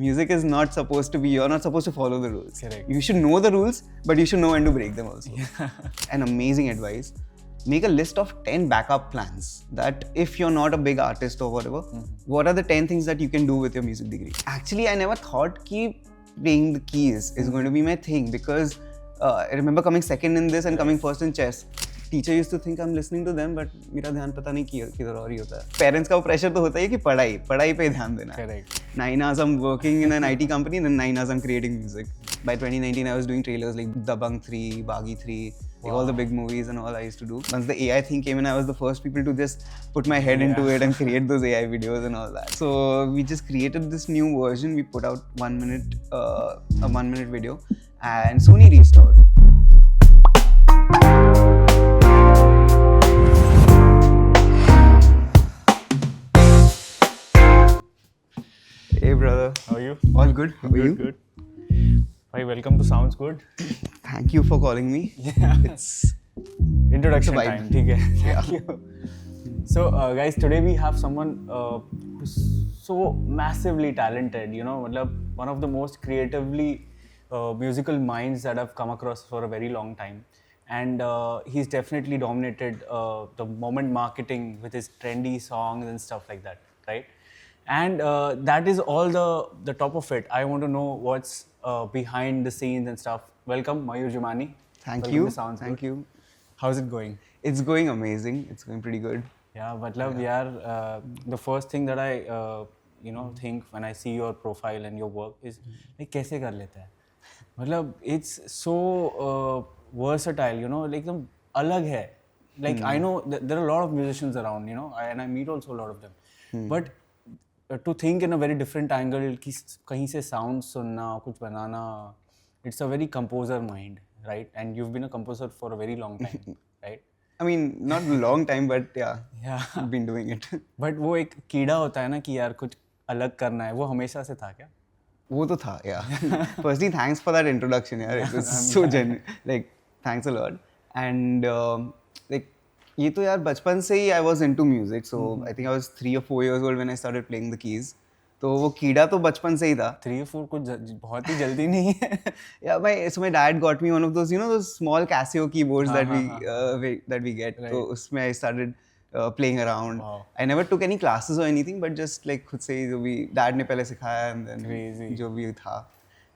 Music is not supposed to be, you're not supposed to follow the rules. Correct. You should know the rules, but you should know when to break them also. An amazing advice. Make a list of 10 backup plans that if you're not a big artist or whatever, what are the 10 things that you can do with your music degree? Actually, I never thought ki playing the keys is going to be my thing because I remember coming second in this and coming first in chess. Teacher used to think I'm listening to them, but मेरा ध्यान पता नहीं किधर और ही होता है. Parents का वो pressure तो होता है कि पढ़ाई पे ध्यान देना. Correct. 9 hours I'm working in an IT company, then 9 hours I'm creating music. By 2019 I was doing trailers like Dabang 3, Baghi 3, like all the big movies and all I used to do. Once the AI thing came in, I was the first people to just put my head into it and create those AI videos and all that. So we just created this new version. We put out a 1 minute video, and Sony reached out. Hey brother. How are you? All good? How are you? Good. Hi, welcome to Sounds Good. Thank you for calling me. Yeah. It's Introduction vibe. time. ठीक है. Thank you. So guys, today we have someone who's so massively talented. You know, मतलब one of the most creatively musical minds that I've come across for a very long time. And he's definitely dominated the moment marketing with his trendy songs and stuff like that, right? And that is all the top of it. I want to know what's behind the scenes and stuff. Welcome, Mayur Jumani. Thank Welcome you. to Sounds Thank Good. you. How's it going? It's going amazing. It's going pretty good. Yeah, matlab, yaar, the first thing that I think when I see your profile and your work is like कैसे कर लेता है? मतलब it's so versatile, you know, like एकदम अलग है. Like I know there are a lot of musicians around, you know, and I meet also a lot of them. But to think in a very different angle कि कहीं से sound सुनना कुछ बनाना, it's a very composer mind, right? And you've been a composer for a very long time, right? I mean, not a long time, but yeah, Yeah. I've been doing it. But वो एक कीड़ा होता है ना कि यार कुछ अलग करना है, वो हमेशा से था क्या? वो तो था, yeah. Firstly, thanks for that introduction, yeah. It was so genuine. Like, thanks a lot. And like, ये तो यार बचपन से ही I was into music. So I think I was 3 or 4 years old when I started playing the keys. तो वो कीड़ा तो बचपन से ही था. 3 or 4 कुछ बहुत ही जल्दी नहीं है. Yeah, so my dad got me one of those, you know, those small Casio keyboards that we get. Right. So उसमें I started playing around. Wow. I never took any classes or anything, but just like खुद से ही जो भी dad ने पहले सिखाया and then Crazy. जो भी था.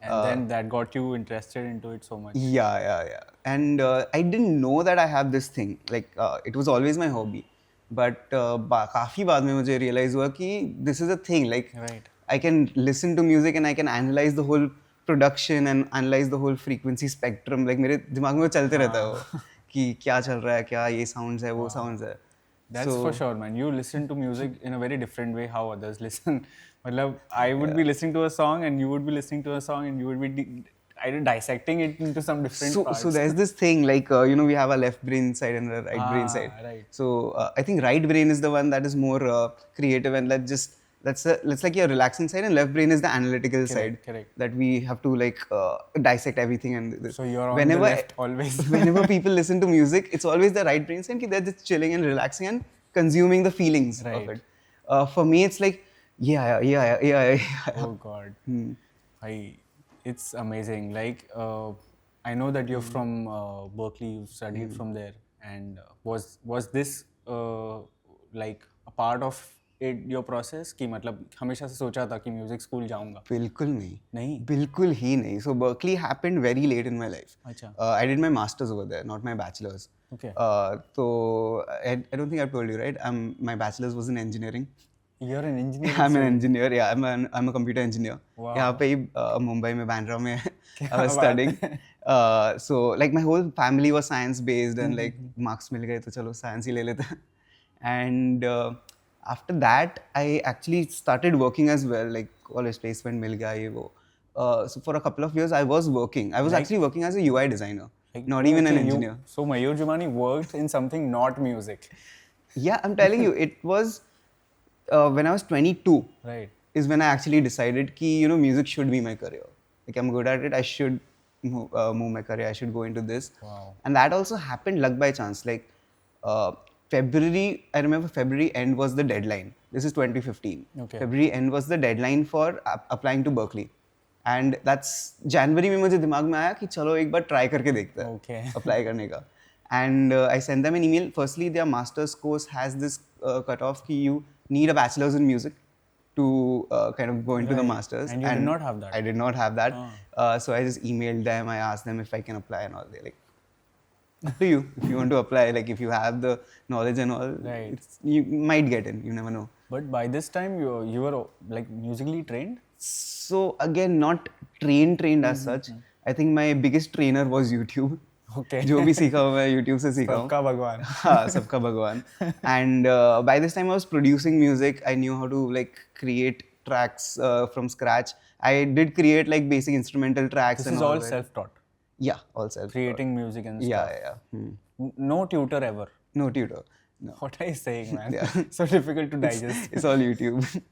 And then that got you interested into it so much. Yeah. And I didn't know that I have this thing. Like it was always my hobby. But काफी बाद में मुझे realize हुआ कि this is a thing. Like Right. I can listen to music and I can analyze the whole production and analyze the whole frequency spectrum. Like मेरे दिमाग में वो चलते रहता है वो कि क्या चल रहा है, क्या ये sounds है, वो sounds है. That's for sure, man. You listen to music in a very different way how others listen. मतलब I would be listening to a song and you would be listening to a song and you would be dissecting it into some different parts. So there's this thing like you know, we have a left brain side and a right brain side. Right. So I think right brain is the one that is more creative and that's like your relaxing side, and left brain is the analytical side. Correct. That we have to like dissect everything and So you're on the left always. Whenever people listen to music, it's always the right brain side कि they're just chilling and relaxing and consuming the feelings of it. For me, it's like yeah. Oh God. It's amazing. Like I know that you're from Berkeley. You studied from there, and was this like a part of your process कि मतलब हमेशा से सोचा था कि music school जाऊंगा? बिल्कुल नहीं. नहीं? बिल्कुल ही नहीं. So Berkeley happened very late in my life. अच्छा. I did my masters over there, not my bachelor's. Okay. So I don't think I've told you, right? My bachelor's was in engineering. You're an engineer. I'm an engineer. Yeah, I'm a computer engineer. Wow. यहाँ पे ही Mumbai में Bandra में I was studying. So like my whole family was science based and like marks मिल गए तो चलो science ही ले लेते हैं. And after that I actually started working as well, like college placement मिल गया ये वो. So for a couple of years I was working. I was actually working as a UI designer, not even an engineer. So Mayur Jumani worked in something not music. Yeah, I'm telling you, it was when I was 22. Right. Is when I actually decided कि you know, music should be my career. Like I'm good at it, I should move my career, I should go into this. Wow. And that also happened luck by chance. Like February, I remember February end was the deadline This is 2015. Okay. February end was the deadline for applying to Berkeley. And that's January में मुझे दिमाग में आया कि चलो एक बार try करके देखते हैं Okay. apply करने का. And I sent them an email. Firstly, their master's course has this cutoff कि you need a bachelor's in music to kind of go into the masters. And you did not have that. I did not have that. So I just emailed them. I asked them if I can apply and all. They're like, up to you. If you want to apply, like if you have the knowledge and all, Right. you might get in. You never know. But by this time, you were like musically trained? So again, not trained as such. I think my biggest trainer was YouTube. Okay. जो भी सीखा हुआ मैं YouTube से सीखा हूँ. सबका भगवान. हाँ, सबका भगवान. And by this time I was producing music. I knew how to like create tracks from scratch. I did create like basic instrumental tracks. This and is all that. self-taught. Yeah, all self. Creating music and stuff. Yeah. No tutor ever. No tutor. No. What are you saying, man? Yeah. So difficult to digest. It's all YouTube.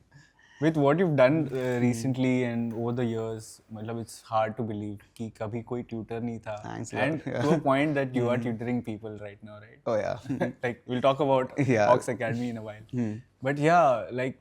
With what you've done recently and over the years, मतलब it's hard to believe कि कभी कोई tutor नहीं था. Thanks, and Lord. to a point that you are tutoring people right now, right? Oh yeah. Like we'll talk about Yeah. Hawks Academy in a while. But yeah, like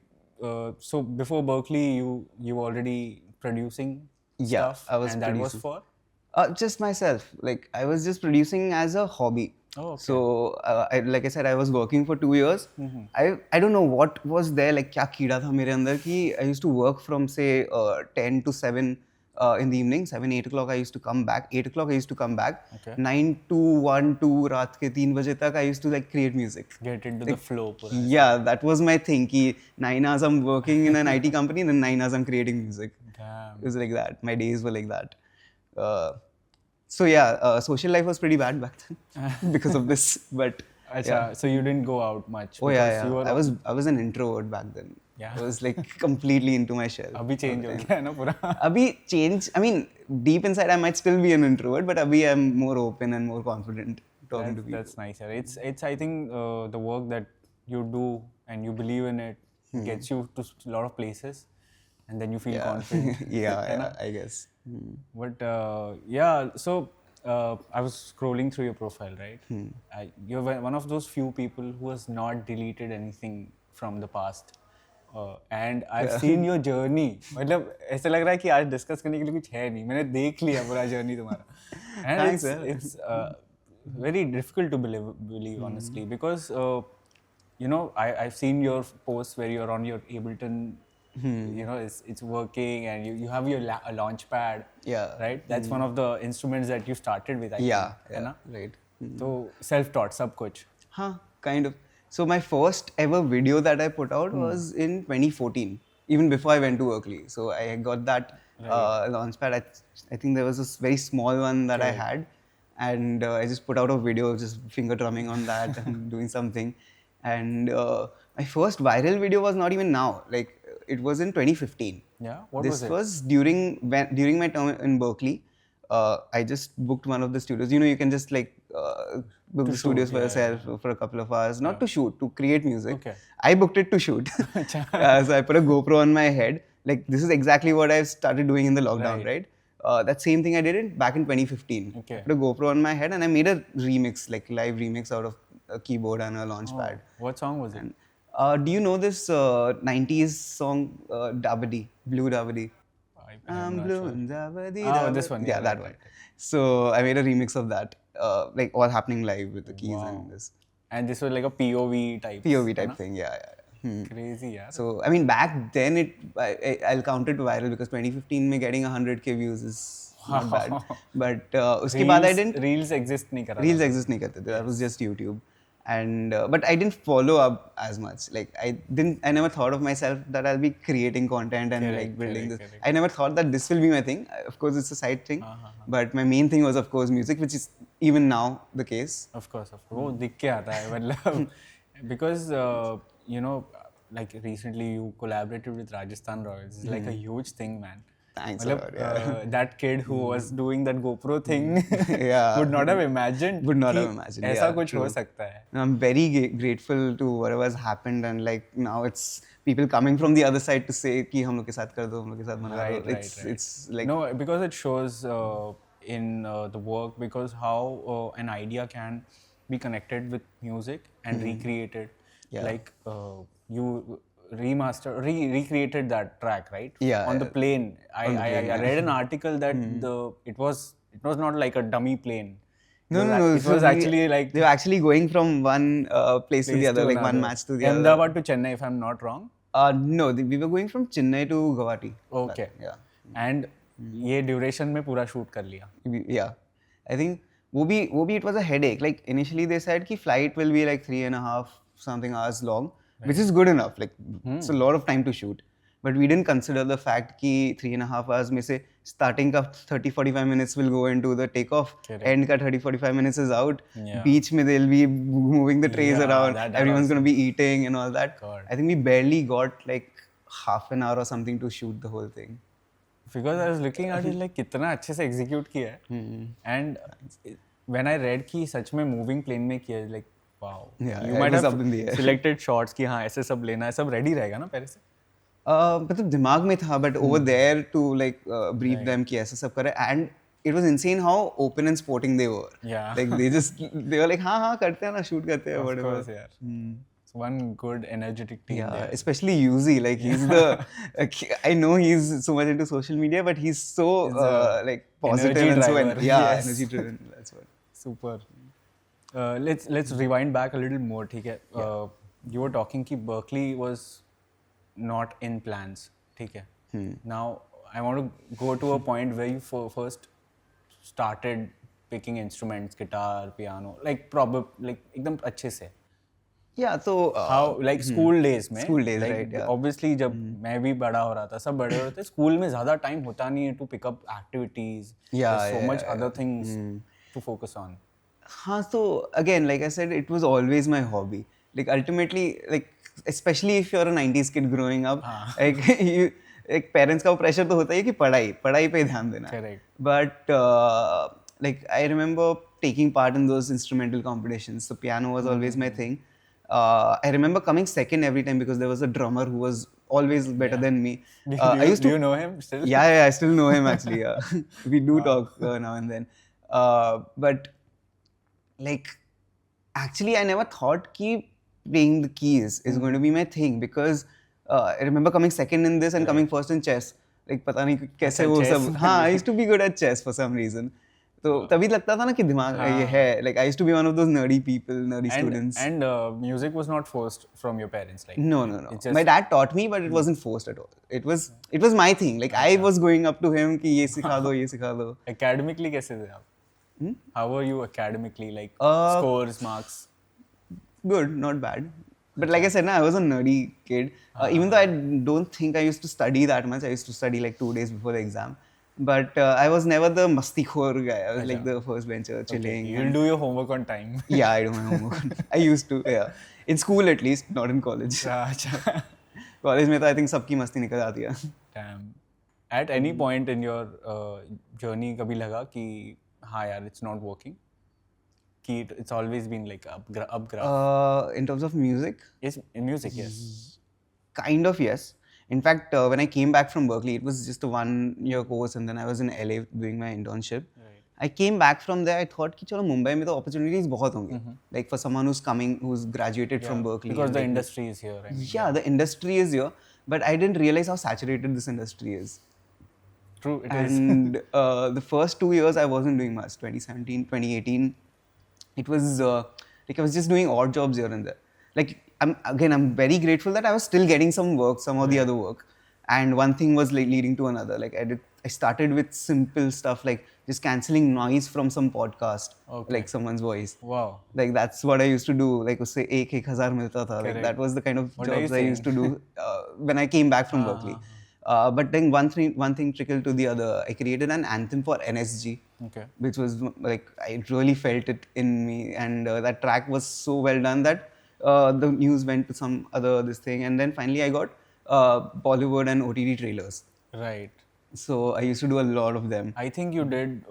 so before Berkeley, you already producing Yeah, stuff, I was and that was producing. for. Just myself. Like I was just producing as a hobby. Oh, okay. So like I said, I was working for 2 years. I don't know what was there, like क्या कीड़ा था मेरे अंदर कि I used to work from say 10 to 7 in the evening, 7-8 o'clock I used to come back. 8 o'clock I used to come back. Okay. 9 to 1 to रात के 3 बजे तक I used to like create music. Get into the flow. पूरा. Yeah, that was my thing. कि 9 hours I'm working in an IT company, then 9 hours I'm creating music. Damn. It was like that. My days were like that. So yeah, social life was pretty bad back then because of this. But Achha, yeah. so you didn't go out much. Oh because yeah. You were I was an introvert back then. Yeah. I was like completely into my shell. अभी change हो गया है ना पूरा. Abhi change. I mean, deep inside I might still be an introvert, but abhi I'm more open and more confident talking to people. That's nice. Yeah. It's I think the work that you do and you believe in it gets you to a lot of places, and then you feel confident. yeah, I guess. But yeah, so I was scrolling through your profile, right? You're one of those few people who has not deleted anything from the past. And I've seen your journey. मतलब ऐसा लग रहा है कि आज discuss करने के लिए कुछ है नहीं. मैंने देख लिया पूरा जर्नी तुम्हारा. And Thanks, it's very difficult to believe honestly, because you know I've seen your posts where you're on your Ableton. You know it's working and you have your launch pad. Yeah. Right. That's one of the instruments that you started with. I think, Yeah. है ना? Right. So self-taught सब कुछ. Huh, kind of. So my first ever video that I put out was in 2014, even before I went to Berkeley. So I got that launchpad. I think there was this very small one that I had, and I just put out a video of just finger drumming on that and doing something. And my first viral video was not even now. Like it was in 2015. Yeah. What This was it? was during my time in Berkeley. I just booked one of the studios. You know, you can just like book the studios for yourself for a couple of hours, not to shoot, to create music. Okay. I booked it to shoot. So I put a GoPro on my head. Like this is exactly what I started doing in the lockdown, right? That same thing I did it back in 2015. Okay. Put a GoPro on my head and I made a remix, like live remix out of a keyboard and a launchpad. What song was it? Do you know this 90s song Dabadi, Blue Dabadi? I'm not blue sure. and Dabadi. Oh, this one. Yeah, that one. So I made a remix of that, like all happening live with the keys and this And this was like a POV type. POV type thing. Yeah. Crazy, yeah. So I mean, back then I'll count it viral because 2015 में getting 100K views is not bad. But उसके बाद I didn't. Reels exist नहीं कर रहा. Reels exist नहीं करते थे. That was just YouTube. And but I didn't follow up as much. Like I never thought of myself that I'll be creating content and like building this. I never thought that this will be my thing. Of course, it's a side thing. But my main thing was, of course, music, which is even now the case. Of course. वो दिख के आता है मतलब because you know, like recently you collaborated with Rajasthan Royals. It's like a huge thing, man. Thanks मतलब, a lot. Yeah. That kid who was doing that GoPro thing would not have imagined. Would not कि have imagined. ऐसा Yeah, कुछ true. हो सकता है. I'm very grateful to whatever has happened, and like now it's people coming from the other side to say कि हम लोग के साथ कर दो, हम लोग के साथ बना दो. Right. It's like no, because it shows in the work, because how an idea can be connected with music and recreated. Yeah. Like you recreated that track, right? Yeah, On the plane. I yeah. read an article that it was not like a dummy plane. No. It was actually like they were actually going from one place to the place other, to like one another. match to the other. Ahmedabad to Chennai, if I'm not wrong. No, we were going from Chennai to Guwahati. Okay. Yeah. And ये duration में पूरा shoot कर लिया. Yeah. I think वो भी it was a headache. Like initially they said कि flight will be like 3.5 something hours long, which is good enough. Like it's a lot of time to shoot. But we didn't consider the fact कि 3.5 hours में से starting का 30-45 minutes will go into the takeoff, end का 30-45 minutes is out. Yeah. Beach में they'll be moving the trays Yeah, around. that Everyone's gonna be eating and all that. God. I think we barely got like half an hour or something to shoot the whole thing. Because I was looking at it like कितना अच्छे से execute किया है. And when I read कि सच में moving plane में किया है, like wow. Yeah, You it might was have up in the air. selected shots कि हाँ ऐसे सब लेना है, सब ready रहेगा ना पहले से. मतलब दिमाग में था but over there to like brief them कि ऐसा सब करे, and it was insane how open and sporting they were. Yeah. Like they were like हाँ करते हैं ना, shoot करते हैं Of whatever. course, यार. It's one good energetic team Yeah, there. especially Yuzi, like he's the I know he's so much into social media but he's so like positive energy and so driver. Yes. energy driven. That's what. Super. Let's rewind back a little more. ठीक है. You were talking कि Berkeley was not in plans. ठीक है. Now I want to go to a point where you first started picking instruments, guitar, piano, like एकदम अच्छे से. Yeah, so How like school days में. School days, like, right, yeah. Obviously जब मैं भी बड़ा हो रहा था, सब बड़े हो रहे थे, स्कूल में ज़्यादा टाइम होता नहीं है to pick up activities. Yeah, There's so much yeah. other things to focus on. so again, like I said, it was always my hobby. Like ultimately, like especially if you're a 90s kid growing up, like you, like parents का pressure तो होता ही है कि पढ़ाई पे ध्यान देना. Correct. But like I remember taking part in those instrumental competitions. So piano was always my thing. I remember coming second every time because there was a drummer who was always better than me. Do you know him still? Yeah, I still know him actually. Yeah. We do talk now and then. But like, actually, I never thought कि playing the keys is going to be my thing because I remember coming second in this and coming first in chess. Like पता नहीं कैसे वो सब. हाँ, I used to be good at chess for some reason. तो तभी लगता था ना कि दिमाग ये है. Like I used to be one of those nerdy people, nerdy students. And music was not forced from your parents, like. No. It's just, My dad taught me, but it wasn't forced at all. It was my thing. Like I was going up to him कि ये सिखा दो, ये सिखा दो. Academically कैसे थे आप? How were you academically, like scores, marks? Good, not bad. But like I said, I was a nerdy kid. Even though I don't think I used to study that much. I used to study like 2 days before the exam. But I was never the masti khor guy. I was like the first bencher, chilling. You'll do your homework on time. Yeah, I do my homework. I used to, yeah. In school at least, not in college. College में तो I think सबकी मस्ती निकल जाती है. Damn. At any point in your journey कभी लगा कि हाँ यार it's not working? कि it's always been like up graph? In terms of music? Yes, in music, yes. Kind of, yes. In fact, when I came back from Berkeley, it was just a 1-year course and then I was in LA doing my internship. Right. I came back from there, I thought कि चलो मुंबई में तो opportunities बहुत होंगे. Like for someone who's graduated from Berkeley. Because the like, industry is here. I mean. Yeah, the industry is here, but I didn't realize how saturated this industry is. True, it is. And the first 2 years I wasn't doing much. 2017, 2018, it was like I was just doing odd jobs here and there. Like I'm very grateful that I was still getting some work, some of the other work, and one thing was like leading to another. Like I started with simple stuff like just cancelling noise from some podcast, like someone's voice. Wow. Like that's what I used to do. Like usse 1,000 milta tha. Like that was the kind of jobs I used to do when I came back from Berkeley. But then one thing trickled to the other. I created an anthem for NSG, which was like I really felt it in me, and that track was so well done that the news went to some other this thing, and then finally I got Bollywood and OTT trailers. Right. So I used to do a lot of them. I think you did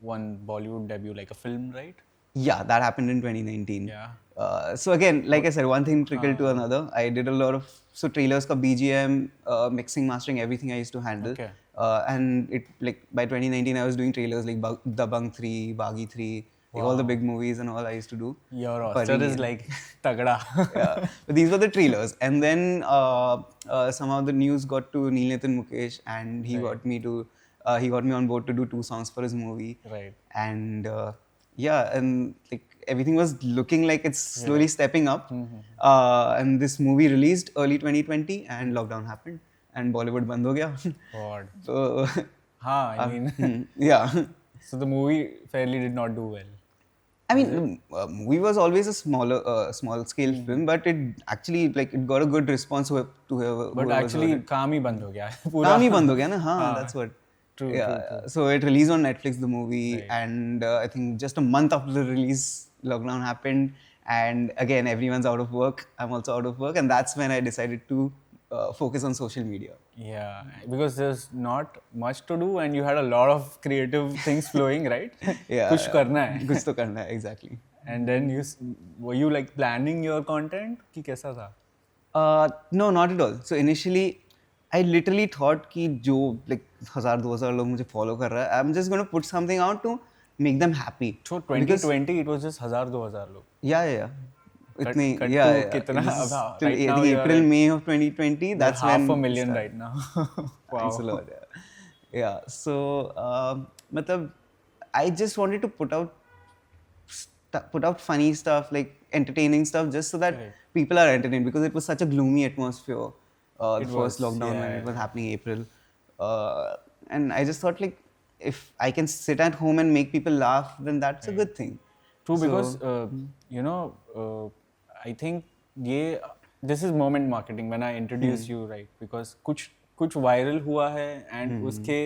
one Bollywood debut, like a film, right? Yeah, that happened in 2019. Yeah. So again, like I said, one thing trickled to another. I did a lot of trailers ka BGM, mixing, mastering, everything I used to handle. And it like by 2019 I was doing trailers like Dabang 3, Baghi 3, Like all the big movies and all I used to do. Your roster is like tagda. Yeah, but these were the trailers, and then somehow the news got to Neil Nitin Mukesh, and he got me on board to do 2 songs for his movie. Right. And yeah, and like everything was looking like it's slowly stepping up. And this movie released early 2020, and lockdown happened, and Bollywood band ho gaya. God. So I mean, yeah. so the movie fairly did not do well. I mean, movie was always a small scale film, but it actually like it got a good response to whoever. But actually, काम ही बंद हो गया पूरा. काम ही बंद हो गया ना, हाँ, that's what. True. So it released on Netflix, the movie, and I think just a month after the release, lockdown happened, and again everyone's out of work. I'm also out of work, and that's when I decided to focus on social media. Yeah, because there's not much to do, and you had a lot of creative things flowing, right? Yeah, कुछ करना है. कुछ तो करना है, exactly. And then were you like planning your content कि कैसा था? No, not at all. So initially, I literally thought कि जो like 1000-2000 लोग मुझे follow कर रहा है, I'm just going to put something out to make them happy. So 2020 it was just 1000-2000 लोग. Yeah. इतनी, cut yeah. to कितना अब Till right now April, May of 2020. That's when 500,000 right now. Wow. Thanks a lot. Yeah. So मतलब I just wanted to put out funny stuff, like entertaining stuff, just so that people are entertained, because it was such a gloomy atmosphere. The first lockdown when it was happening April, and I just thought like if I can sit at home and make people laugh, then that's a good thing. True, because you know, I think this is moment marketing when I introduce you, right? Because कुछ viral हुआ है and उसके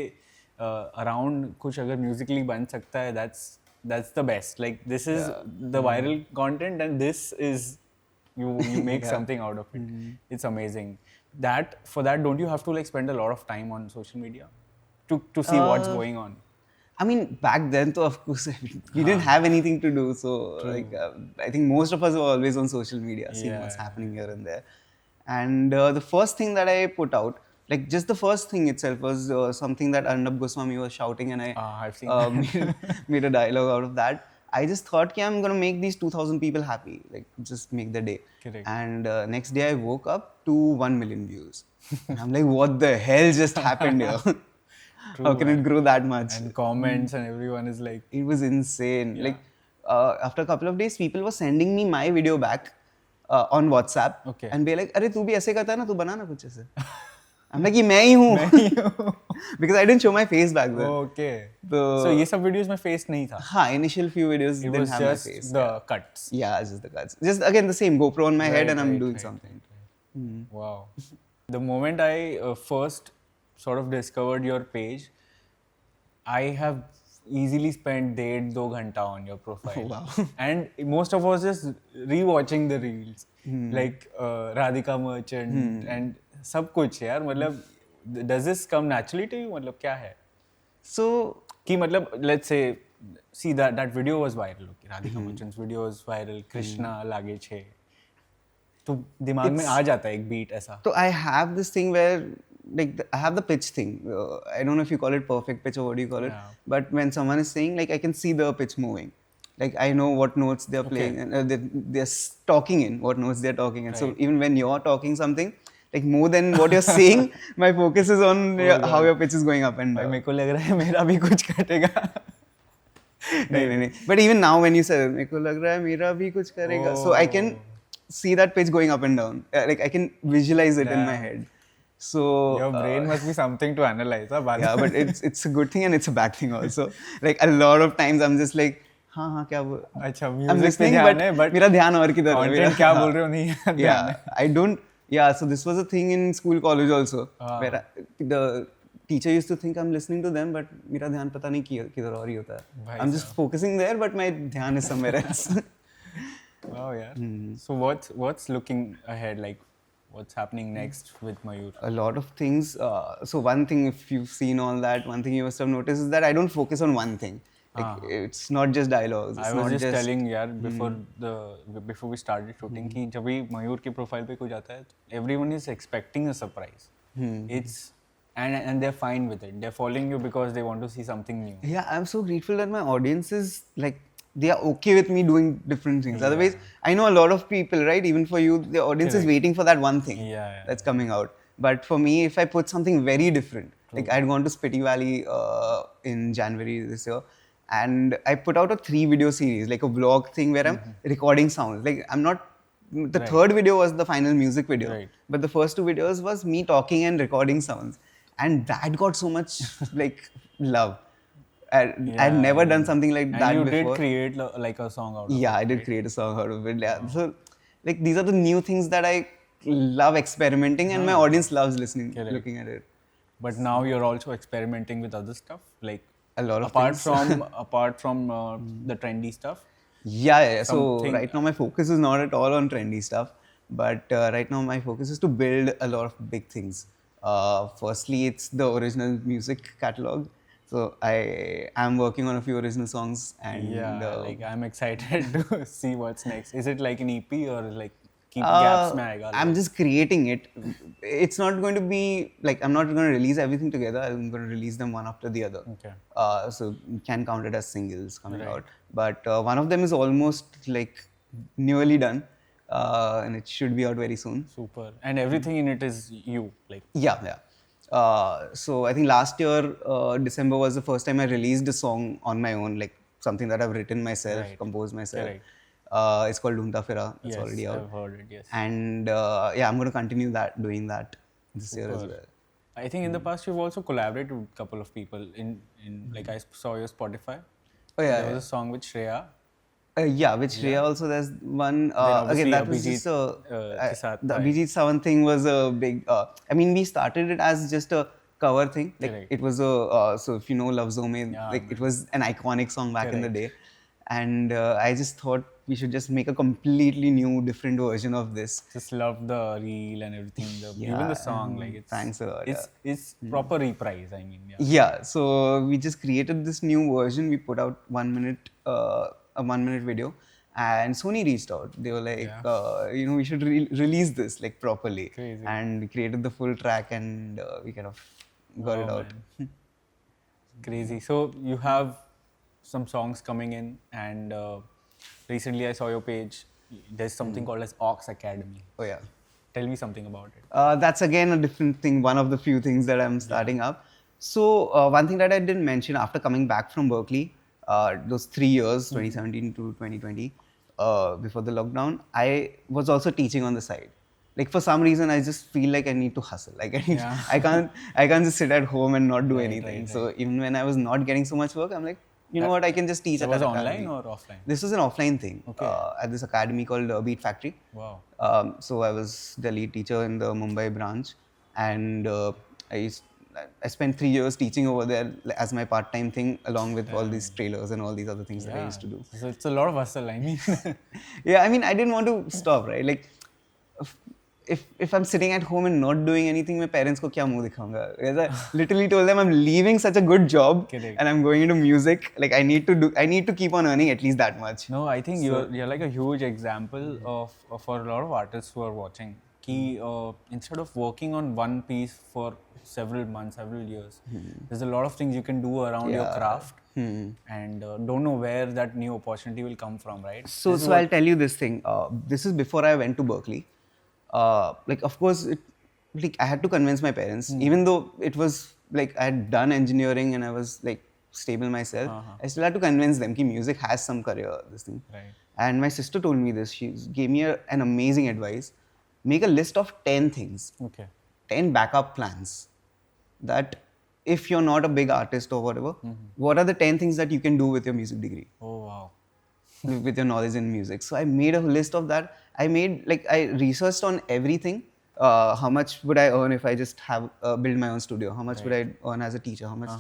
around कुछ अगर musically बन सकता है, that's the best. Like this is the viral content, and this is you make something out of it. It's amazing. For that, don't you have to like spend a lot of time on social media to see what's going on? I mean, back then, though, of course, we didn't have anything to do. So, like, I think most of us were always on social media, seeing what's happening here and there. And the first thing that I put out, like, just the first thing itself was something that Arnab Goswami was shouting, and I've seen made a dialogue out of that. I just thought, I'm going to make these 2,000 people happy, like, just make their day. Correct. And next day, I woke up to 1 million views. And I'm like, what the hell just happened here? True, how can it grow that much? And comments and everyone is like... It was insane. Yeah. Like, after a couple of days, people were sending me my video back on WhatsApp. Okay. And be like, अरे तू भी ऐसे करता है ना, तू बना ना कुछ ऐसे. I'm like, ये मैं ही हूँ. Because I didn't show my face back then. Okay. So ये सब videos में face नहीं था? हाँ, initial few videos didn't have my face. It was just the cuts? Yeah, just the cuts. Just again the same GoPro on my head and I'm doing something. Wow. The moment I first sort of discovered your page, I have easily spent 1.5-2 घंटा on your profile. Wow. And most of us just rewatching the reels, like Radhika Merchant and सब कुछ यार, मतलब does this come naturally to you? मतलब क्या है? So कि मतलब let's say, see that video was viral. Okay, Radhika Merchant's video was viral. Krishna लागे छे, तो दिमाग में आ जाता है एक beat ऐसा. So I have this thing where like I have the pitch thing. I don't know if you call it perfect pitch or what do you call it. But when someone is saying, like I can see the pitch moving. Like I know what notes they're playing and they're talking in what notes they're talking in. So even when you're talking something, like more than what you're saying, my focus is on how your pitch is going up and down. मेरे को लग रहा है मेरा भी कुछ कटेगा. नहीं. But even now when you say मेरे को लग रहा है मेरा भी कुछ करेगा. So I can see that pitch going up and down. Like I can visualize it in my head. So your brain must be something to analyze. Yeah, but it's a good thing and it's a bad thing also. Like a lot of times I'm just like, हाँ क्या बोल. अच्छा I'm listening but मेरा ध्यान और किधर है. Content क्या बोल रहे हो नहीं. Yeah, I don't. Yeah, so this was a thing in school, college also, where the teacher used to think I'm listening to them, but मेरा ध्यान पता नहीं किधर और ही होता है. I'm just focusing there, but my ध्यान is somewhere else. Wow, yeah. So what's looking ahead, like? What's happening next with Mayur? A lot of things. So one thing, if you've seen all that, one thing you must have noticed is that I don't focus on one thing. Like, it's not just dialogues. It's I was not just telling यार before we started shooting कि जब भी मयूर के profile पे कुछ आता है, everyone is expecting a surprise. It's and they're fine with it. They're following you because they want to see something new. Yeah, I'm so grateful that my audience is like they are okay with me doing different things. Otherwise, I know a lot of people, right? Even for you, the audience is waiting for that one thing that's coming out. But for me, if I put something very different, like I'd gone to Spiti Valley in January this year, and I put out a 3-video series, like a vlog thing where I'm recording sounds. Like I'm not. The third video was the final music video, but the first 2 videos was me talking and recording sounds, and that got so much like love. I'd never done something like that you before. You did create like a song out of it. Yeah, I did create a song out of it. Yeah. So, like, these are the new things that I love experimenting, and my audience loves listening, looking at it. But now you're also experimenting with other stuff, like a lot of apart things. apart from the trendy stuff. Yeah. So right now my focus is not at all on trendy stuff, but right now my focus is to build a lot of big things. Firstly, it's the original music catalog. So I am working on a few original songs, and like I'm excited to see what's next. Is it like an EP or like keep gaps mein aayega? I'm just creating it. It's not going to be like, I'm not going to release everything together. I'm going to release them one after the other. Okay. So you can count it as singles coming out. But one of them is almost like nearly done, and it should be out very soon. Super. And everything in it is you, like. Yeah. So I think last year, December was the first time I released a song on my own, like something that I've written myself, composed myself. It's called Dhunta Fira. It's already out. I've heard it, yes. And I'm going to continue doing that this year as well. I think in the past you've also collaborated with a couple of people in like I saw your Spotify. Oh yeah. There was a song with Shreya. With Shreya also there's one. Again, that was just the Abhijit Sawant thing was a big. I mean, we started it as just a cover thing. Like it was a. So if you know Love Zome, like it was an iconic song back in the day, and I just thought we should just make a completely new, different version of this. Just love the reel and everything. Even the song, like it's. Thanks a lot. It's proper reprise. I mean. Yeah. So we just created this new version. We put out 1 minute. A 1 minute video, and Sony reached out. They were like, we should release this like properly. Crazy. And we created the full track, and we kind of got it out. Crazy. So you have some songs coming in, and recently I saw your page. There's something called as Aux Academy. Oh yeah. Tell me something about it. That's again a different thing. One of the few things that I'm starting up. So one thing that I didn't mention after coming back from Berkeley. Those 3 years, 2017 to 2020, before the lockdown, I was also teaching on the side. Like for some reason, I just feel like I need to hustle. Like I can't just sit at home and not do anything. So even when I was not getting so much work, I'm like, you know what, I can just teach. That was online or offline? This was an offline thing at this academy called Beat Factory. Wow. So I was the lead teacher in the Mumbai branch, and I spent 3 years teaching over there as my part-time thing, along with all these trailers and all these other things that I used to do. So it's a lot of hustle, I mean. Yeah, I mean, I didn't want to stop, right? Like, if I'm sitting at home and not doing anything, my parents ko kya muh dikhaunga? Because I literally told them I'm leaving such a good job and I'm going into music. Like, I need to keep on earning at least that much. No, I think you're like a huge example for a lot of artists who are watching. Instead of working on one piece for several months, several years, there's a lot of things you can do around your craft, and don't know where that new opportunity will come from, right? So I'll tell you this thing. This is before I went to Berkeley. Like, of course, I had to convince my parents, even though it was like I had done engineering and I was like stable myself. I still had to convince them that music has some career, this thing. Right. And my sister told me this. She gave me an amazing advice. Make a list of 10 things, 10 backup plans, that if you're not a big artist or whatever, what are the 10 things that you can do with your music degree? Oh, wow. With your knowledge in music. So I made a list of that. I researched on everything. How much would I earn if I just build my own studio? How much would I earn as a teacher? How much,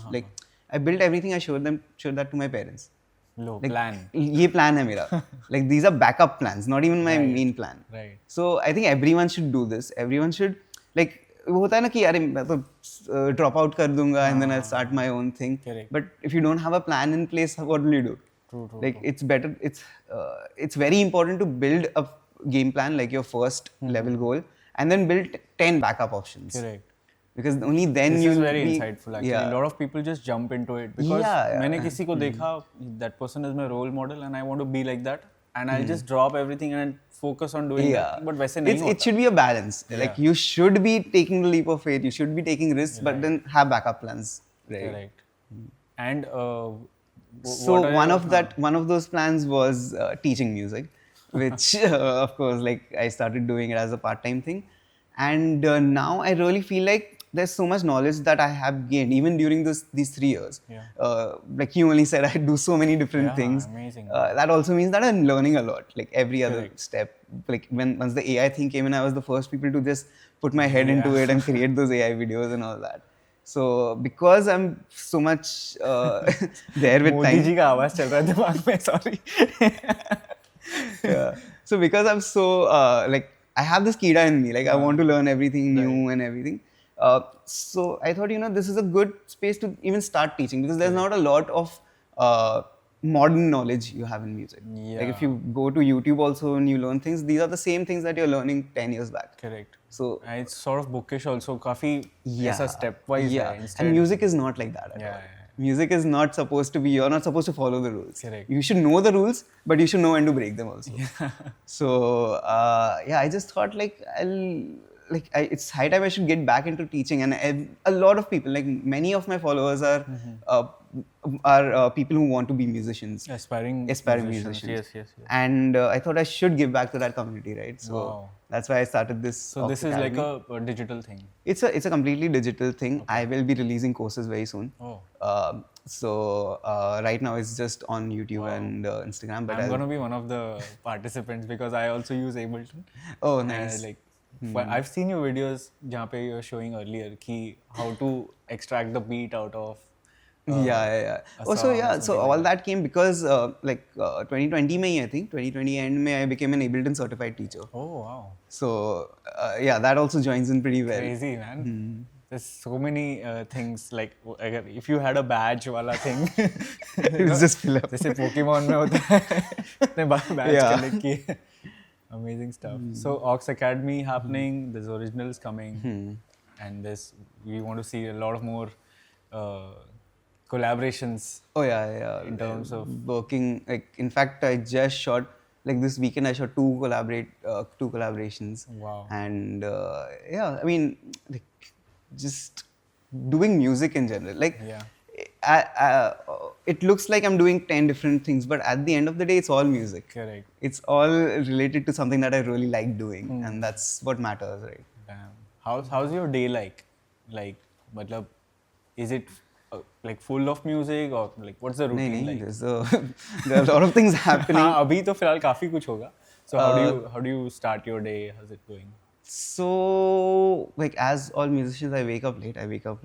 I built everything. I showed that to my parents. Plan. ये plan है मेरा. Like, these are backup plans, not even my main plan. Right. So I think everyone should do this. Everyone should, like, वो होता है ना कि यार मैं तो drop out कर दूंगा and then I'll start my own thing. Correct. But if you don't have a plan in place, what will you do? True. Like, it's better. It's very important to build a game plan, like your first level goal, and then build 10 backup options. Correct. because only then This you is will very be, insightful actually. yeah. A lot of people just jump into it because Yeah. मैंने किसी को देखा, that person is my role model and I want to be like that and I'll just drop everything and focus on doing that thing, but वैसे नहीं It होता. should be a balance. Like you should be taking the leap of faith, you should be taking risks, but then have backup plans. Right. Correct. And So one of those plans was teaching music, which of course, like I started doing it as a part-time thing, and now I really feel like there's so much knowledge that I have gained even during these 3 years. Yeah. Like you only said, I do so many different things. Amazing. That also means that I'm learning a lot. Like every other step. Like once the AI thing came in, I was the first people to just put my head into it and create those AI videos and all that. So because I'm so much there with Modi time. जी का आवाज चल रहा है दिमाग में, sorry. Yeah. So because I'm so like I have this kida in me, like I want to learn everything new and everything. So I thought, this is a good space to even start teaching because there's not a lot of modern knowledge you have in music. Like if you go to YouTube also and you learn things, these are the same things that you're learning 10 years back. Correct. So it's sort of bookish also, काफी ऐसा stepwise है instead. And music is not like that at all. Music is not supposed to be, you're not supposed to follow the rules. Correct. You should know the rules, but you should know when to break them also. So, I just thought it's high time I should get back into teaching. And a lot of people, like many of my followers are people who want to be musicians. Aspiring musicians. Yes. And I thought I should give back to that community, right? So that's why I started this. So this is like a digital thing. It's a completely digital thing. I will be releasing courses very soon. So right now it's just on YouTube and Instagram. But I'm gonna be one of the participants because I also use Ableton. Oh, nice. I've seen your videos जहाँ पे you were showing earlier कि how to extract the beat out of. So all that came because 2020 में I think 2020 end में I became an Ableton certified teacher. Oh wow. So that also joins in pretty well. Crazy man. There's so many things like if you had a badge वाला thing. It's just fill up. जैसे Pokemon में होता है इतने badge collect किए. Amazing stuff. So Ox Academy happening, there's originals coming, and we want to see a lot of more collaborations. Oh yeah. In terms of working, like in fact, I just shot this weekend. I shot two collaborations. Wow. And I mean, just doing music in general. It looks like I'm doing 10 different things, but at the end of the day, it's all music. Correct. It's all related to something that I really like doing, and that's what matters, right? Damn. How's your day like? Like, matlab, is it like full of music or like what's the routine like? There are a lot of things happening. हाँ, अभी तो फिलहाल काफी कुछ होगा. So how do you start your day? How's it going? So as all musicians, I wake up late. I wake up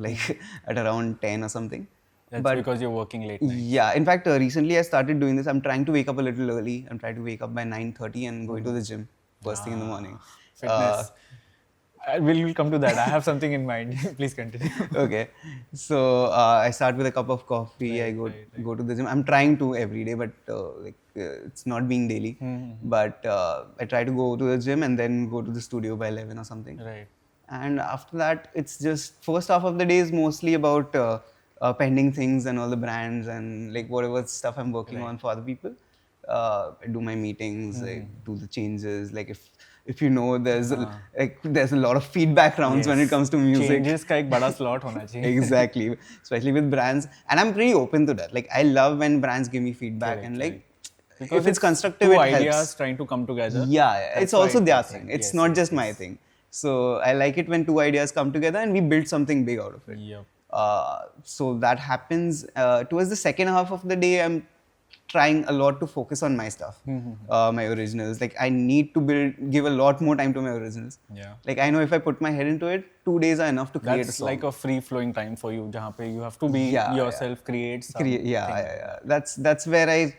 at around 10 or something. That's because you're working late night. Yeah. In fact, recently I started doing this. I'm trying to wake up a little early. I'm trying to wake up by 9:30 and going to the gym first thing in the morning. Fitness. We'll come to that. I have something in mind. Please continue. Okay. So I start with a cup of coffee. I go to the gym. I'm trying to every day, but it's not being daily. But I try to go to the gym and then go to the studio by 11 or something. Right. And after that, it's just first half of the day is mostly about pending things and all the brands and whatever stuff I'm working on for other people. I do my meetings, I do the changes. If you know, there's a lot of feedback rounds when it comes to music. Changes का एक बड़ा slot होना चाहिए. Exactly, especially with brands, and I'm pretty open to that. I love when brands give me feedback and because if it's constructive, two it helps. Ideas trying to come together. Yeah, it's also their thing. It's not just my thing. So I like it when two ideas come together and we build something big out of it. Yep. So that happens towards the second half of the day. I'm trying a lot to focus on my stuff, my originals. I need to give a lot more time to my originals. Yeah. I know if I put my head into it, 2 days are enough to create a song. That's like a free-flowing time for you, जहाँ पे you have to be yourself, create something. Yeah. That's where I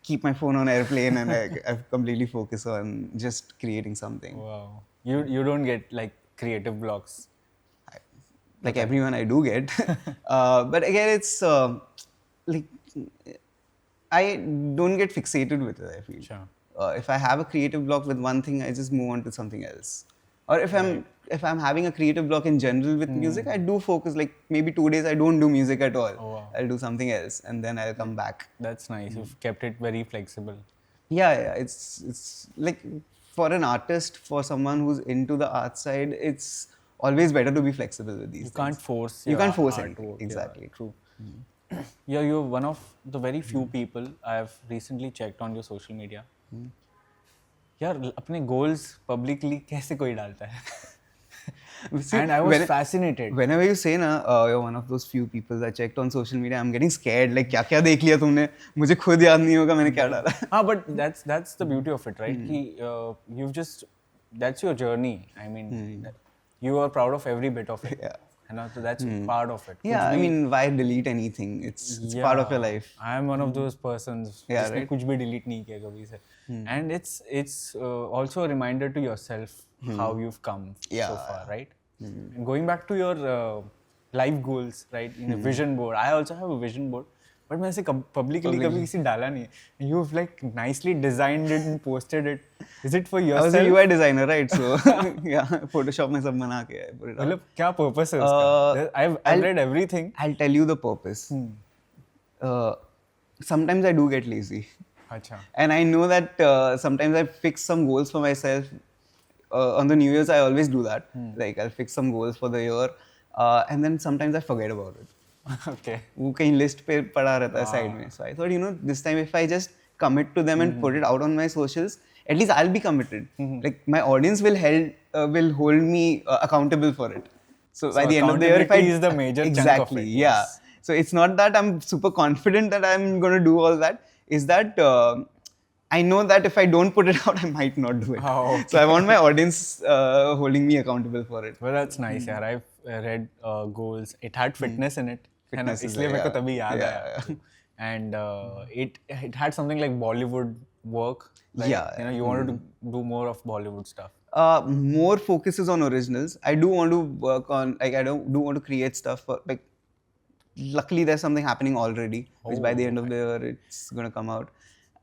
keep my phone on airplane and I completely focus on just creating something. Wow. You don't get creative blocks. Everyone I do get. But again, it's I don't get fixated with it, I feel. Sure. If I have a creative block with one thing, I just move on to something else. Or if I'm having a creative block in general with music, I do focus, like maybe 2 days I don't do music at all. Oh, wow. I'll do something else and then I'll come back. That's nice. You've kept it very flexible. Yeah, it's like for an artist, for someone who's into the art side, it's always better to be flexible with these You things. can't force. You your can't force art anything. work. Exactly. Yeah, true. Yeah, you're one of the very few people I have recently checked on your social media. यार अपने goals publicly कैसे कोई डालता है? See, And I was fascinated. Whenever you say na, you're one of those few people that checked on social media, I'm getting scared. Like क्या क्या देख लिया तुमने? मुझे खुद याद नहीं होगा मैंने क्या डाला. हाँ, but that's the beauty of it, right? कि you've just that's your journey. I mean, you are proud of every bit of it. Yeah. You know, so that's part of it. Yeah, I mean, why delete anything? It's part of your life. I am one of those persons Yeah, जिसने right? कुछ भी delete नहीं किया कभी से. And it's also a reminder to yourself how you've come so far, right? And going back to your life goals, right? In a vision board, I also have a vision board, but मैंने इसे publicly कभी किसी डाला नहीं है. You've like nicely designed it and posted it. Is it for I yourself? was a UI designer, right? So yeah, Photoshop में सब बना के put it up. मतलब क्या purpose है उसका? I've read everything. I'll tell you the purpose. Sometimes I do get lazy. अच्छा. And I know that sometimes I fix some goals for myself. On the New Year's, I always do that. Like I'll fix some goals for the year, and then sometimes I forget about it. Okay. वो कहीं list पे पड़ा रहता है side में. So I thought, this time if I just commit to them and put it out on my socials, at least I'll be committed. Like my audience will hold me accountable for it. So by the end of the year, if I accountability is the major chunk of exactly, it, yeah. yes. So it's not that I'm super confident that I'm going to do all that. Is that I know that if I don't put it out, I might not do it. Oh, okay. So I want my audience holding me accountable for it. Well, that's nice, यार. I've read goals. It had fitness in it. है ना? Fitness is इसलिए there, मेरे को yeah. तभी याद Yeah, आया. And it had something like Bollywood work. Like, Yeah, you know, you wanted to do more of Bollywood stuff. More focuses on originals. I do want to work on, like, I do want to create stuff for, like, luckily there's something happening already, which by the end of the year it's going to come out.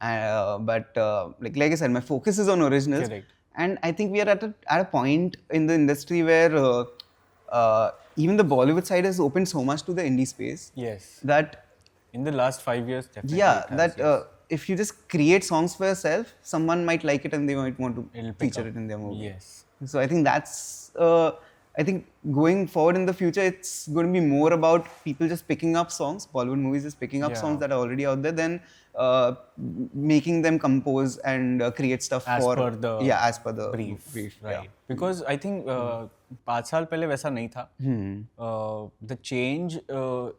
But like I said, my focus is on originals. Correct. And I think we are at a point in the industry where even the Bollywood side has opened so much to the indie space Yes. that, In the last 5 years, definitely. yeah, it has, that yes. if you just create songs for yourself, someone might like it and they might want to It'll pick feature up. it in their movie. Yes. So I think that's, I think going forward in the future, it's going to be more about people just picking up songs, Bollywood movies just picking up Yeah. songs that are already out there, than making them compose and create stuff As for, per the as per the brief, yeah. right? Because I think 5 साल पहले वैसा नहीं था. The change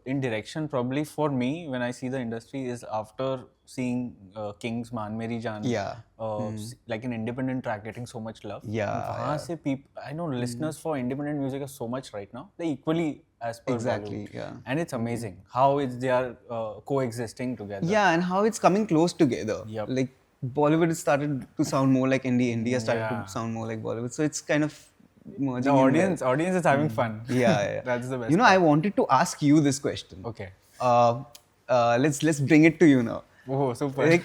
in direction probably for me when I see the industry is after seeing King's Maan Meri Jaan, Yeah. like an independent track getting so much love. Yeah, वहाँ से people, I know listeners for independent music are so much right now. They equally as per Exactly, Bollywood. yeah. And it's amazing how they are coexisting together. Yeah, and how it's coming close together. Yep. Like Bollywood has started to sound more like indie, India started Yeah. to sound more like Bollywood. So it's kind of merging The in audience is having fun. well. Yeah. That's the best. You know, I wanted to ask you this question. Okay. Let's bring it to you now. Oh, super. Like,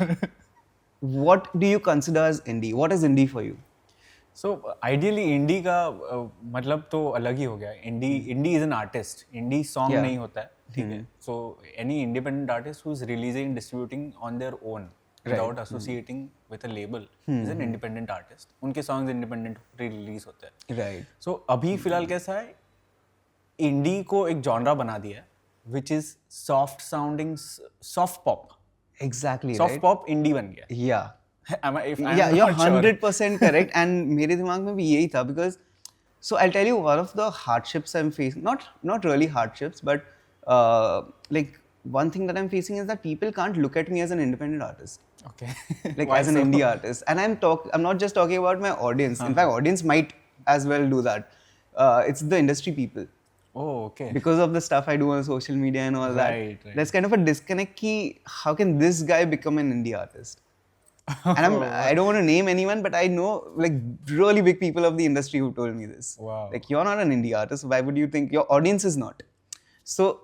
what do you consider as indie? What is indie for you? So ideally indie का मतलब तो अलग ही हो गया. Indie is an artist. Indie song Yeah. नहीं होता है, ठीक है. So any independent artist who is releasing and distributing on their own without associating with a label is an independent artist. उनके songs independent release होते हैं. Right. So अभी फिलहाल कैसा है? Indie को एक genre बना दिया है, which is soft sounding, soft pop. Exactly. Soft right? pop indie बन गया. Yeah. Am I? If I'm Yeah, you're not sure. 100% correct. And मेरे दिमाग में भी यही था because, so I'll tell you one of the hardships I'm facing. Not really hardships, but like one thing that I'm facing is that people can't look at me as an independent artist. Okay. Like Why as an so? indie artist. And I'm not just talking about my audience. In fact, audience might as well do that. It's the industry people. Oh, okay. Because of the stuff I do on social media and all that. Right. There's kind of a disconnect ki, how can this guy become an indie artist? And I don't want to name anyone, but I know like really big people of the industry who told me this. Wow. Like, you're not an indie artist, why would you think your audience is not? So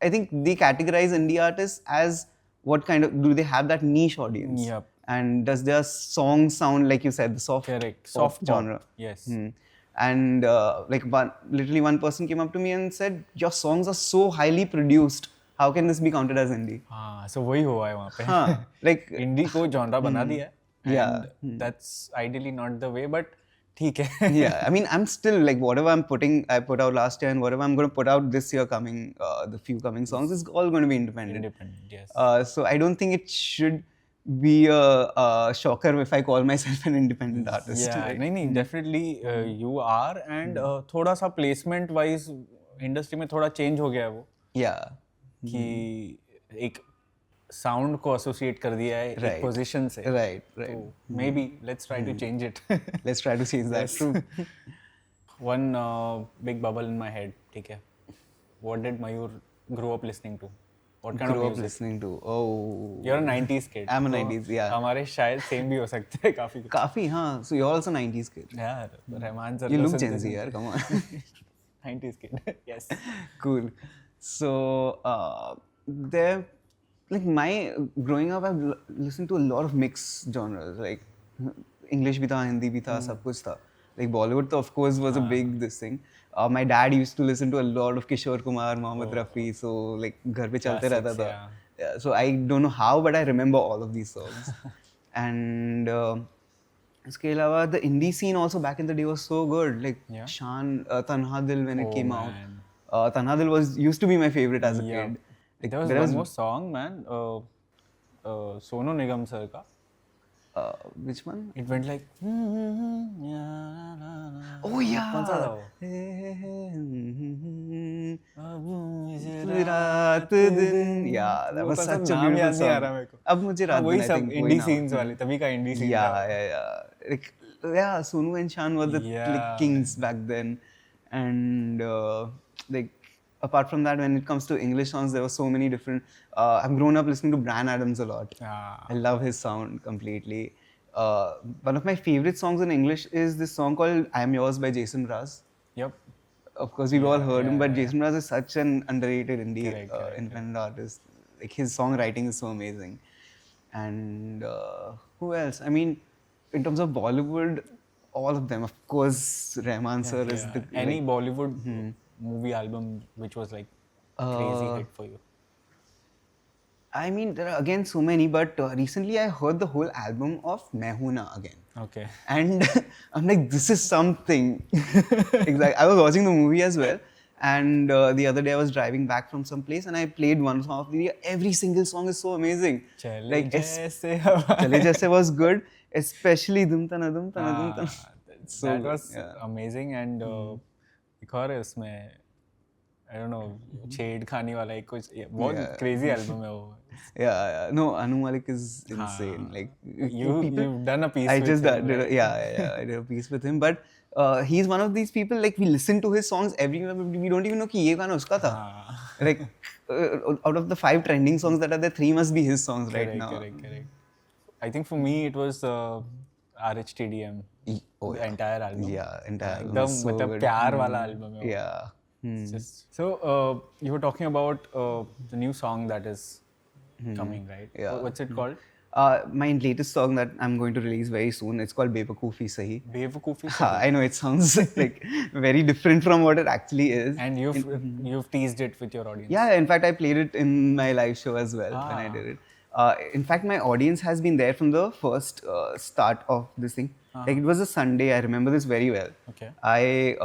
I think they categorize indie artists as what kind of, do they have that niche audience? Yep. And does their song sound, like you said, the soft Correct. pop Soft pop. genre? Yes. And literally one person came up to me and said, your songs are so highly produced. How can this be counted as indie? हाँ, so वही हुआ है वहाँ पे. हाँ, like Indie को genre बना दिया है. Yeah. And that's ideally not the way, but ठीक है. yeah, I mean, I'm still like whatever I put out last year and whatever I'm going to put out this year coming, the few coming songs is all going to be independent. Independent, yes. So I don't think it should be a shocker if I call myself an independent artist. Yeah, Like, नहीं, definitely you are, and थोड़ा सा placement wise industry में थोड़ा change हो गया है वो, yeah. कि एक sound को associate कर दिया है एक Right. position से. Right. So maybe let's try to change it. Let's try to change that. That's true. One big bubble in my head, ठीक है. What did Mayur grow up listening to? What kind Grew of up music? listening to. Oh. You're a 90s kid. I'm a तो 90s, yeah. हमारे शायद same भी हो सकते हैं काफी. Kafi, huh? So you're also 90s kid. यार Rahman sir You को look सुनते Gen Z, सुनते- yaar. Come on. 90s kid. Yes. Cool. So there, like my growing up, I've listened to a lot of mixed genres. Like English भी था, हिंदी भी था, सब कुछ था. Like Bollywood, of course, was a big this thing. My dad used to listen to a lot of Kishore Kumar, Mohammed Rafi. So like घर पे चलते रहता था. Yeah, so I don't know how, but I remember all of these songs. And इसके अलावा the indie scene also back in the day was so good. Like Yeah. Shan, Tanha Dil when it Oh, came man. out. Tanha Dil used to be my favorite as a Yeah. kid. Like, There was one more song, man. Sonu Nigam sir का. Which one? It went like. Oh yeah. कौन सा था वो? रात दिन. Yeah, that वो was कौन सा such a नाम beautiful याद नहीं आ song. रहा मेरे को. अब मुझे रात वही दिन I सब think indie नाम. scenes वाले तभी का indie scene Yeah. Like, yeah, Sonu and Shan were the Yeah. like, kings back then. And like apart from that, when it comes to English songs, there were so many different. I've grown up listening to Bryan Adams a lot. Ah. I love his sound completely. One of my favorite songs in English is this song called "I Am Yours" by Jason Mraz. Yep. Of course, we've all heard him, but yeah. Jason Mraz is such an underrated indie Correct. independent artist. Like his songwriting is so amazing. And who else? I mean, in terms of Bollywood, all of them. Of course, Rahman sir is the Any like, Bollywood movie album which was like crazy hit for you? I mean, there are again so many, but recently I heard the whole album of Mehuna again. Okay. And I'm like, this is something. Exactly. I was watching the movie as well. And the other day I was driving back from some place and I played one song of the video. Every single song is so amazing. Chale Like, jaise hawaaye. Chale Jaise was good. Especially Dum Tana Dum Tana Dum Tana. So That good, was yeah. amazing and एक और है उसमें I don't know छेड़ खाने वाला एक कुछ बहुत crazy album है वो. Yeah. No, Anu Malik is insane. Like You've done a piece I with just him, did, right? yeah, I did a piece with him. But he's one of these people, like we listen to his songs everywhere, but we don't even know कि ये गाना उसका था. Like out of the 5 trending songs that are there, 3 must be his songs right now. Correct. I think for me it was RHTDM. Oh, The entire album. Yeah, entire album एकदम is so मतलब good. प्यार वाला album है वो. Yeah. So you were talking about the new song that is coming, right? Yeah. What's it called? My latest song that I'm going to release very soon, it's called Bevakoofi Sahi. Bewakoofi. I know it sounds like very different from what it actually is. And you've teased it with your audience. Yeah, in fact, I played it in my live show as well when I did it. In fact, my audience has been there from the first start of this thing. Like it was a Sunday, I remember this very well. Okay. I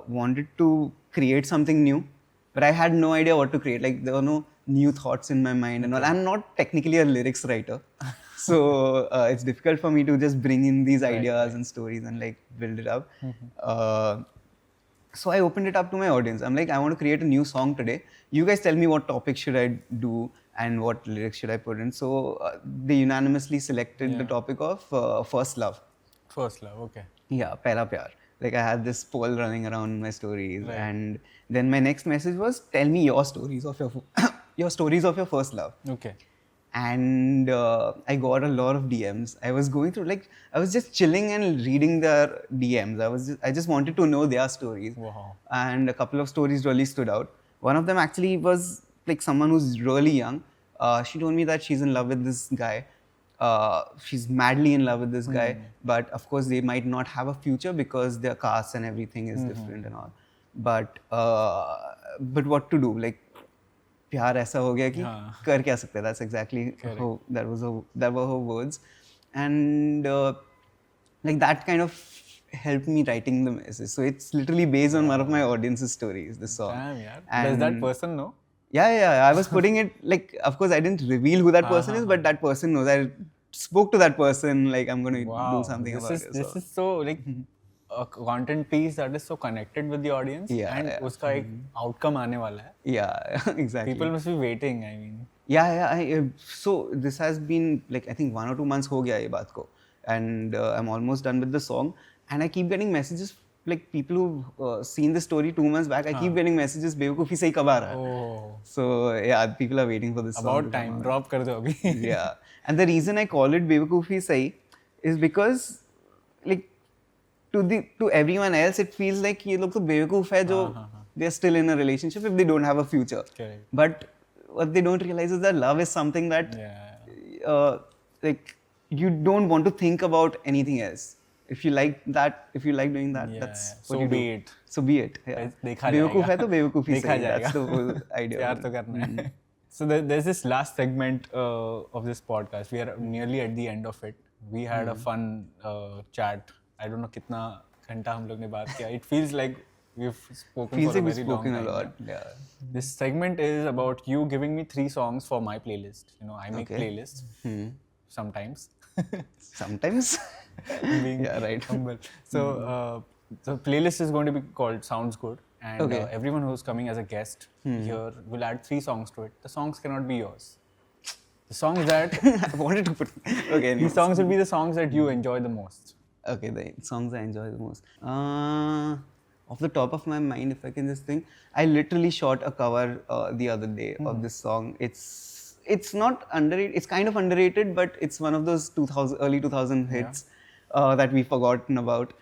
wanted to create something new, but I had no idea what to create. Like there were no new thoughts in my mind and all. I'm not technically a lyrics writer. So it's difficult for me to just bring in these ideas and stories and like build it up. So I opened it up to my audience. I'm like, I want to create a new song today. You guys tell me what topic should I do and what lyrics should I put in. So they unanimously selected the topic of First Love. First Love, okay. Yeah, Pehla Pyar. Like I had this poll running around my stories, and then my next message was, "Tell me your stories of your your stories of your first love." Okay. And I got a lot of DMs. I was going through I was just chilling and reading their DMs. I just wanted to know their stories. Wow. And a couple of stories really stood out. One of them actually was like someone who's really young. She told me that she's in love with this guy. she's madly in love with this guy, but of course they might not have a future because their caste and everything is different and all. But what to do? Like, प्यार ऐसा हो गया कि कर क्या सकते हैं? That's exactly how that were her words, and like that kind of helped me writing the message. So it's literally based on one of my audience's stories. This song. Damn, yeah. Does that person know? Yeah. I was putting it like, of course, I didn't reveal who that person is, but that person knows. I spoke to that person, like, I'm going to do something about it. This is so like a content piece that is so connected with the audience, and uska ek outcome aane wala hai. Yeah, exactly. People must be waiting. I mean. Yeah. So this has been like, I think 1 or 2 months ho gaya ye baat ko, and I'm almost done with the song, and I keep getting messages. Like people who've seen the story 2 months back, I keep getting messages, बेवकूफी सही कब आ रहा है? So yeah, people are waiting for this song. About time, drop कर दो अभी. Yeah, and the reason I call it बेवकूफी सही is because like to everyone else it feels like ये लोग तो बेवकूफ है जो they are still in a relationship if they don't have a future. Correct. But what they don't realize is that love is something that like you don't want to think about anything else. If you like that, if you like doing that, that's what you do. So be it. Yeah. बेवकूफ है तो बेवकूफी सही. That's the whole idea. प्यार तो करना है. So there's this last segment of this podcast. We are nearly at the end of it. We had a fun chat. I don't know कितना घंटा हम लोग ने बात किया. It feels like we've spoken for a very long time. A lot. Yeah. This segment is about you giving me 3 songs for my playlist. You know, I make playlists sometimes. Sometimes. Being humble. So the playlist is going to be called Sounds Good, and everyone who's coming as a guest here will add 3 songs to it. The songs cannot be yours. The songs that I wanted to put. Okay. These songs will be the songs that you enjoy the most. Okay, the songs I enjoy the most. Off the top of my mind, if I can just think, I literally shot a cover the other day of this song. It's not underrated. It's kind of underrated, but it's one of those early 2000 hits that we've forgotten about.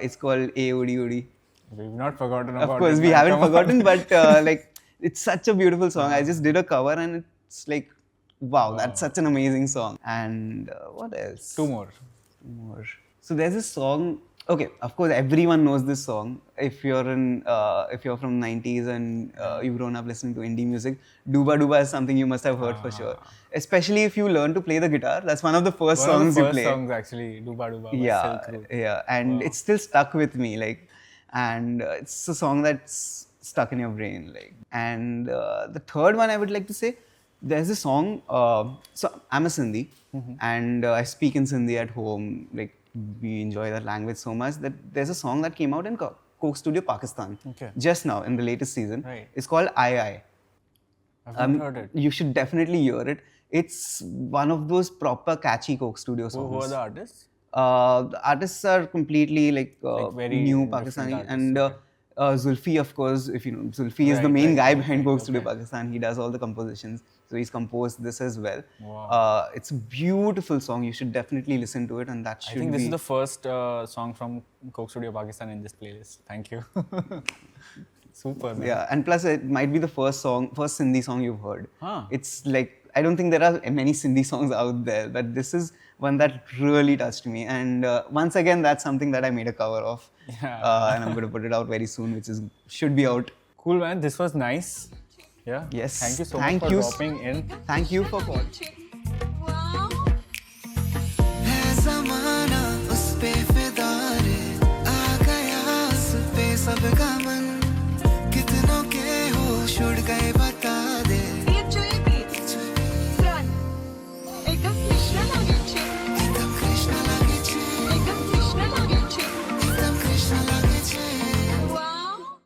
It's called A Odi Odi. We've not forgotten about it. Of course, we haven't forgotten, but like it's such a beautiful song. I just did a cover and it's like, wow, that's such an amazing song. And what else? 2 more. So there's this song. Okay, of course, everyone knows this song. If you're from 90s and you've grown up listening to indie music, Duba Duba is something you must have heard for sure. Especially if you learn to play the guitar. That's one of the first songs you play. One of the first songs actually, Duba Duba. Yeah, and it's still stuck with me, like, and it's a song that's stuck in your brain, like. And the third one I would like to say, there's a song. So I'm a Sindhi, and I speak in Sindhi at home, like. We enjoy that language so much that there's a song that came out in Coke Studio, Pakistan. Just now in the latest season. Right. It's called I. I've not heard it. You should definitely hear it. It's one of those proper catchy Coke Studio songs. Who are the artists? The artists are completely like very new Pakistani and Zulfi, of course. If you know, Zulfi is the main guy behind Coke Studio Pakistan. He does all the compositions. So he's composed this as well. Wow. It's a beautiful song. You should definitely listen to it, and that should be. I think this is the first song from Coke Studio Pakistan in this playlist. Thank you. Super, man. Yeah, and plus it might be the first Sindhi song you've heard. Huh. It's like, I don't think there are many Sindhi songs out there, but this is one that really touched me. And once again, that's something that I made a cover of. Yeah. And I'm going to put it out very soon, which should be out. Cool, man. This was nice. Yeah. Yes. Thank you so much for dropping in. Thank you for calling. ज़माना उस पे फिदा रे आ गया उस पे सबका